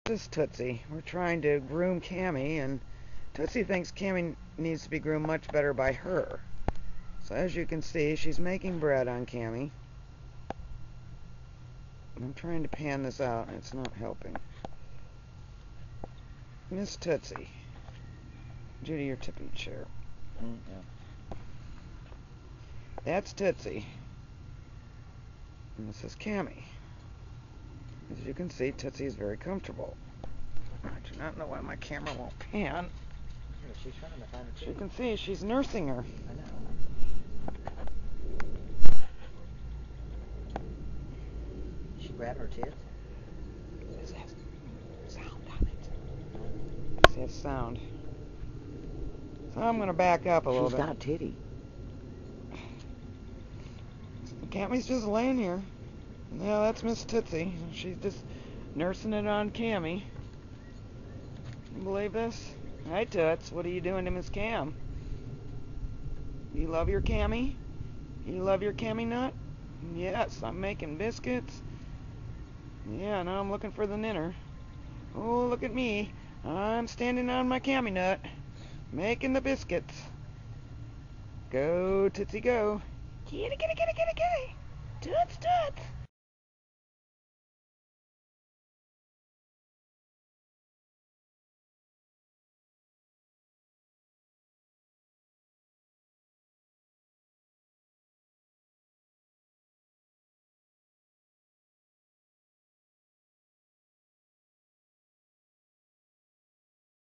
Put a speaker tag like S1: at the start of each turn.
S1: This is Tootsie. We're trying to groom Camie, and Tootsie thinks Camie needs to be groomed much better by her. So as you can see, she's making bread on Camie. I'm trying to pan this out, and it's not helping. Miss Tootsie. Judy, your tipping chair.
S2: Yeah.
S1: That's Tootsie. And this is Camie. As you can see, Tootsie is very comfortable. I do not know why my camera won't pan.
S2: She's trying to find her
S1: As you can see, she's nursing her.
S2: I know. She grab her tits?
S1: Does it have sound on it? See, it's sound. So I'm going to back up a little bit.
S2: She's got titty.
S1: Camie's just laying here. Yeah, that's Miss Tootsie. She's just nursing it on Camie. You believe this? Hi, Toots. What are you doing to Miss Cam? You love your Camie? You love your Camie nut? Yes, I'm making biscuits. Yeah, now I'm looking for the ninner. Oh, look at me. I'm standing on my Camie nut, making the biscuits. Go, Tootsie, go. Kitty, kitty, kitty, kitty, kitty. Toots, Toots.